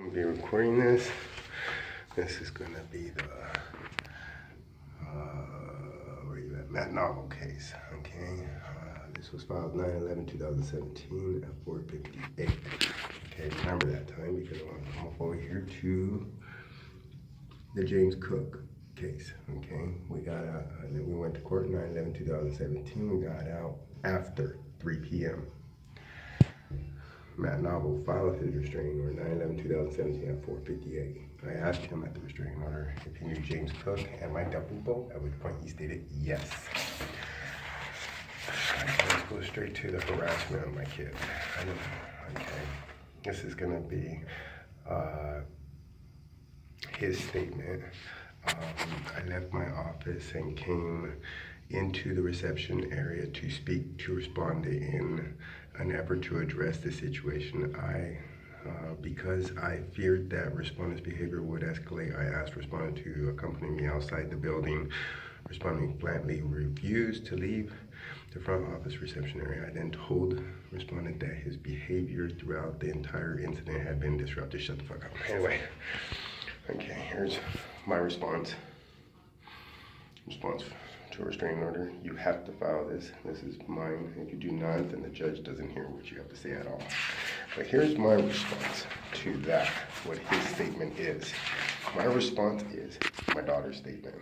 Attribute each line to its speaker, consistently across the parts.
Speaker 1: gonna be recording this. This is gonna be the where you at? Matt Navo case. Okay. This was filed 9/11/2017 at 4:58. Okay, remember that time because I want to come up over here to the James Cook case. Okay, we got out. We went to court 9/11/2017. We got out after 3 p.m. Matt Navo filed his restraining order 9/11/2017 at 4:58. I asked him at the restraining order if he knew James Cook and Mike Double, at which point he stated yes. Let's go straight to the harassment of my kid. Okay, this is gonna be his statement. I left my office and came into the reception area to speak to respondent in an effort to address the situation. Because I feared that respondent's behavior would escalate, I asked respondent to accompany me outside the building. Respondent flatly refused to leave the front office reception area. I then told respondent that his behavior throughout the entire incident had been disruptive. Shut the fuck up. Anyway, okay, here's my response. Response to a restraining order. You have to file this. This is mine. If you do not, then the judge doesn't hear what you have to say at all. But here's my response to that, what his statement is. My response is my daughter's statement,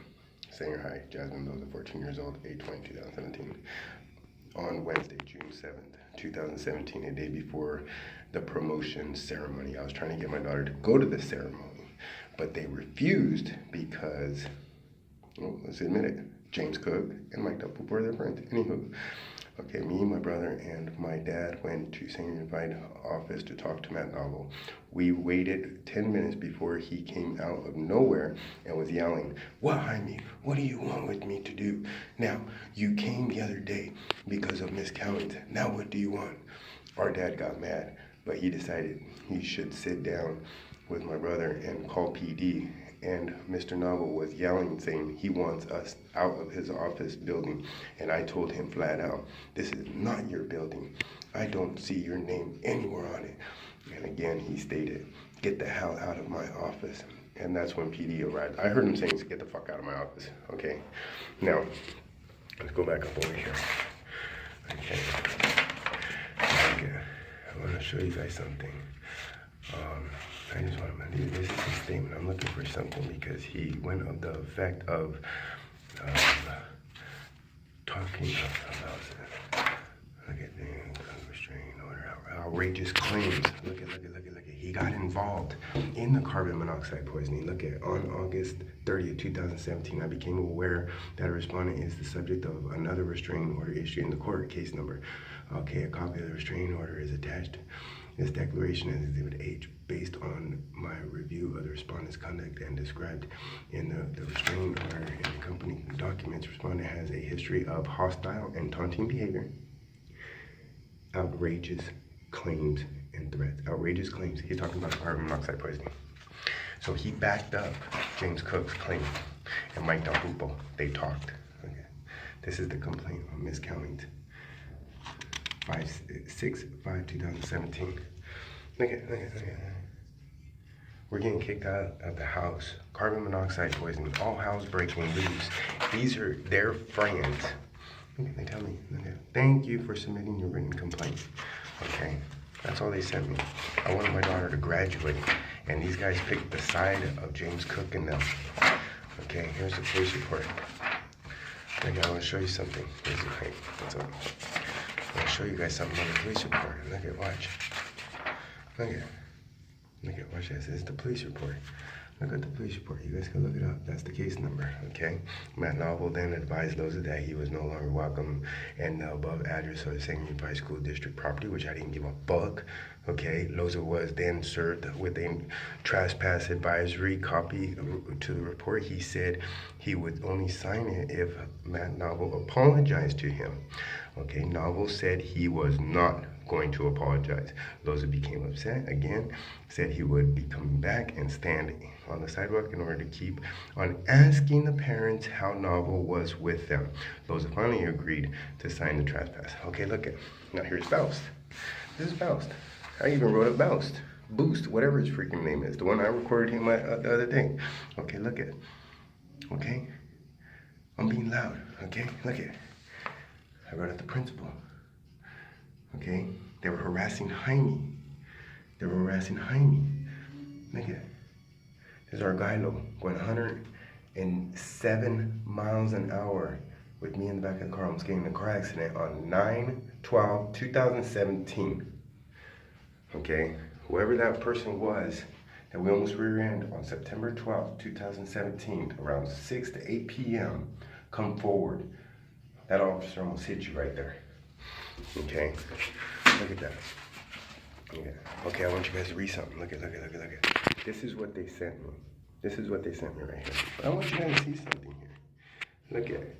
Speaker 1: saying, hi, Jasmine, those are 14 years old, 8/20/2017. On Wednesday, June 7th, 2017, a day before the promotion ceremony. I was trying to get my daughter to go to the ceremony, but they refused because, well, let's admit it, James Cook and Mike Double were their friends. Anywho, okay, me, my brother, and my dad went to St. Unified office to talk to Matt Navo. We waited 10 minutes before he came out of nowhere and was yelling, "What, Jaime? What do you want with me to do? Now, you came the other day because of Miss Cowens. Now what do you want?" Our dad got mad, but he decided he should sit down with my brother and call PD. And Mr. Navo was yelling, saying he wants us out of his office building. And I told him flat out, this is not your building. I don't see your name anywhere on it. And again, he stated, get the hell out of my office. And that's when PD arrived. I heard him saying, get the fuck out of my office. Okay, now, let's go back up over here. Okay, I want to show you guys something. I just want to do this is his statement. I'm looking for something because he went of the effect of talking about look at the restraining order, outrageous claims. Look at. He got involved in the carbon monoxide poisoning. Look at, on August 30th, 2017, I became aware that a respondent is the subject of another restraining order issued in the court, case number. Okay, a copy of the restraining order is attached. This declaration is Exhibit H, based on my review of the respondent's conduct and described in the restraining order and accompanying documents. Respondent has a history of hostile and taunting behavior, outrageous claims and threats. Outrageous claims. He's talking about carbon monoxide poisoning. So he backed up James Cook's claim and Mike Double. They talked. Okay. This is the complaint on Miss Cowens. 6/5/2017. Look at. We're getting kicked out of the house. Carbon monoxide poisoning. All house breaking loose. These are their friends. They tell me, thank you for submitting your written complaint. Okay, that's all they sent me. I wanted my daughter to graduate, and these guys picked the side of James Cook and them. Okay, here's the police report. Okay, I want to show you something. What's up? I want to show you guys something on the police report. Look at, watch. Look at, watch this. This is the police report. Look at the police report. You guys can look it up. That's the case number, okay? Matt Navo then advised Loza that he was no longer welcome in the above address of the St. Unified School District property, which I didn't give a fuck, okay? Loza was then served with a trespass advisory copy to the report. He said he would only sign it if Matt Navo apologized to him. Okay, Navo said he was not going to apologize. Loza became upset again, said he would be coming back and stand on the sidewalk in order to keep on asking the parents how Navo was with them. Loza finally agreed to sign the trespass. Okay, look at, now here's Faust. This is Faust. I even wrote up Faust. Boost, whatever his freaking name is. The one I recorded him the other day. Okay, look at it. Okay? I'm being loud. Okay? Look at it. I wrote at the principal. Okay? They were harassing Jaime. Look at it. There's our Gilo going 107 miles an hour with me in the back of the car. Almost getting in a car accident on 9/12/2017. Okay? Whoever that person was that we almost rear-ended on September 12th, 2017, around 6 to 8 p.m., come forward. That officer almost hit you right there. Okay? Look at that. Okay, I want you guys to read something. Look at. This is what they sent me. This is what they sent me right here. But I want you guys to see something here. Look at it.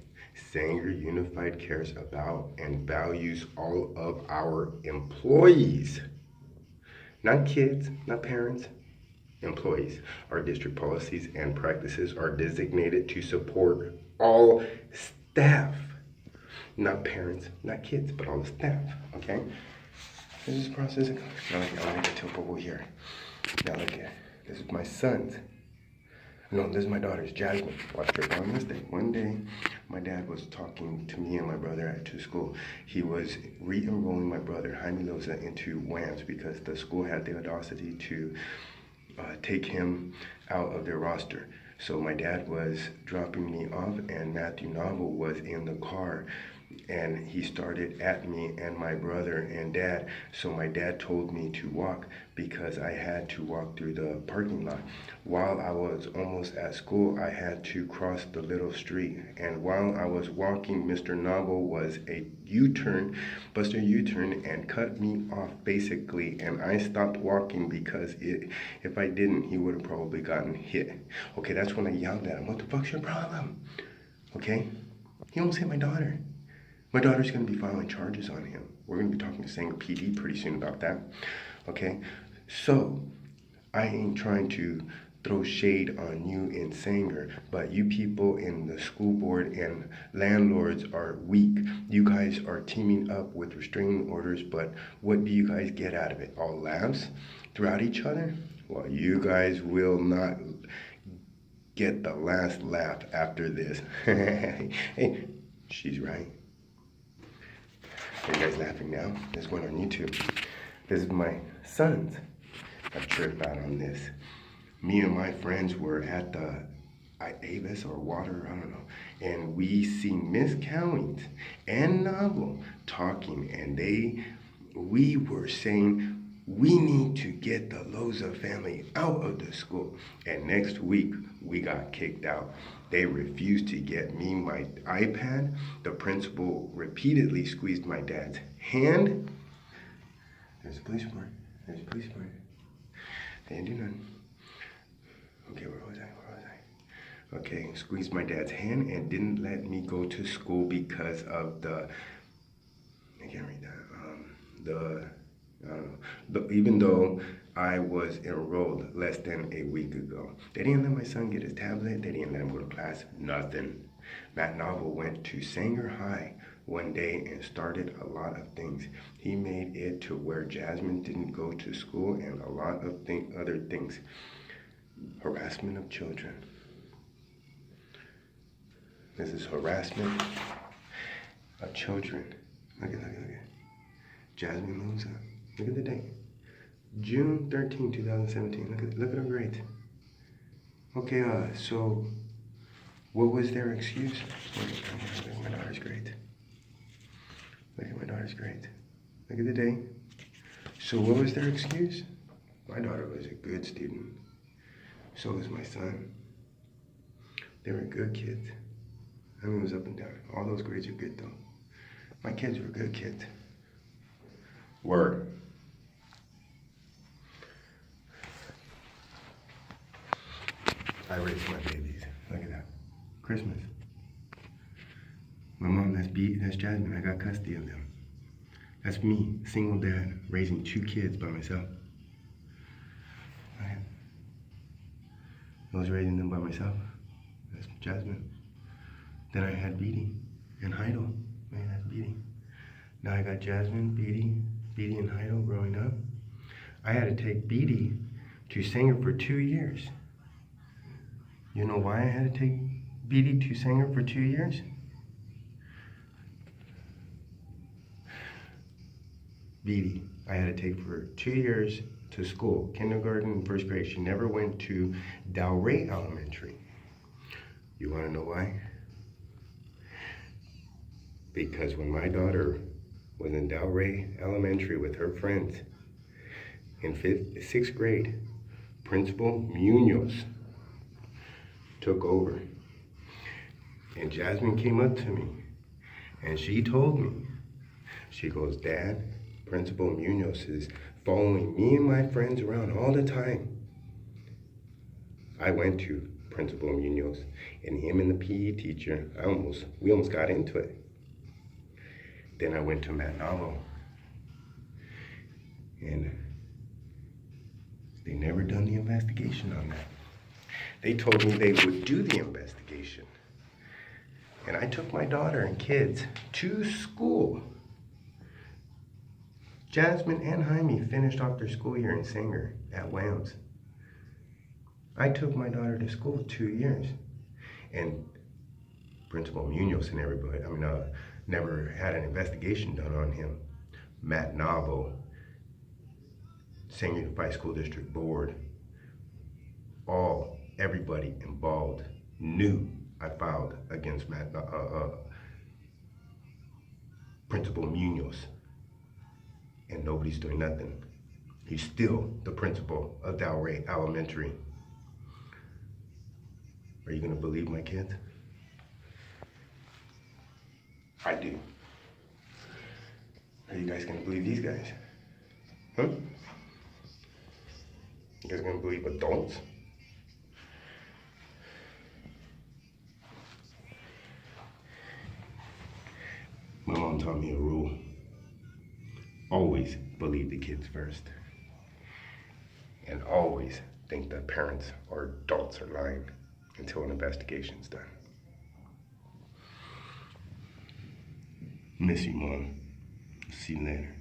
Speaker 1: Sanger Unified cares about and values all of our employees. Not kids, not parents, employees. Our district policies and practices are designated to support all staff. Not parents, not kids, but all the staff, okay? This is processing. Now look, I want to get to over here. Now look at, this is my son's. No, this is my daughter's, Jasmine. Watch her on this day. One day, my dad was talking to me and my brother to school. He was re-enrolling my brother, Jaime Loza, into WAMS because the school had the audacity to take him out of their roster. So my dad was dropping me off and Matthew Navo was in the car and he started at me and my brother and dad. So my dad told me to walk because I had to walk through the parking lot. While I was almost at school, I had to cross the little street. And while I was walking, Mr. Navo was a Buster U-turn and cut me off basically. And I stopped walking because if I didn't, he would have probably gotten hit. Okay, that's when I yelled at him, what the fuck's your problem? Okay, he almost hit my daughter. My daughter's going to be filing charges on him. We're going to be talking to Sanger PD pretty soon about that. Okay? So, I ain't trying to throw shade on you in Sanger, but you people in the school board and landlords are weak. You guys are teaming up with restraining orders, but what do you guys get out of it? All laughs throughout each other? Well, you guys will not get the last laugh after this. Hey, she's right. Are you guys laughing now? This is going on YouTube. This is my son's. I tripped out on this. Me and my friends were at the Avis or Water, I don't know, and we see Miss Cowings and Navo talking, and we were saying, we need to get the Loza family out of the school. And next week, we got kicked out. They refused to get me my iPad. The principal repeatedly squeezed my dad's hand. There's a police report. They didn't do nothing. Okay, where was I? Okay, squeezed my dad's hand and didn't let me go to school because of I can't read that. I don't know. Even though I was enrolled less than a week ago. They didn't let my son get his tablet. They didn't let him go to class. Nothing. Matt Navo went to Sanger High one day and started a lot of things. He made it to where Jasmine didn't go to school and a lot of other things. Harassment of children. This is harassment of children. Look at. Jasmine Loza. Look at the date. June 13, 2017. Look at her grades. Okay, so what was their excuse? Look at my daughter's grades. Look at the day. So what was their excuse? My daughter was a good student. So was my son. They were good kids. I mean, it was up and down. All those grades are good though. My kids were good kids. Word. I raised my babies. Look at that. Christmas. My mom, that's Jasmine. I got custody of them. That's me, single dad, raising 2 kids by myself. I was raising them by myself. That's Jasmine. Then I had Beatty and Heidel. That's Beatty. Now I got Jasmine, Beatty and Heidel growing up. I had to take Beatty to Sanger for 2 years. You know why I had to take Beatty to Sanger for 2 years? Beatty, I had to take for 2 years to school, kindergarten and first grade. She never went to Delray Elementary. You want to know why? Because when my daughter was in Delray Elementary with her friends in sixth grade, Principal Munoz took over. And Jasmine came up to me and she told me, she goes, Dad, Principal Munoz is following me and my friends around all the time. I went to Principal Munoz, and him and the PE teacher, we almost got into it. Then I went to Matt Navo, and they never done the investigation on that. They told me they would do the investigation. And I took my daughter and kids to school. Jasmine and Jaime finished off their school year in Sanger at Whams. I took my daughter to school 2 years. And Principal Munoz and everybody, never had an investigation done on him. Matt Navo, Sanger Unified School District Board, everybody involved knew I filed against Principal Munoz. And nobody's doing nothing. He's still the principal of Delray Elementary. Are you gonna believe my kids? I do. Are you guys gonna believe these guys? Huh? You guys gonna believe adults? My mom taught me a rule. Always believe the kids first. And always think that parents or adults are lying until an investigation's done. Miss you, Mom. See you later.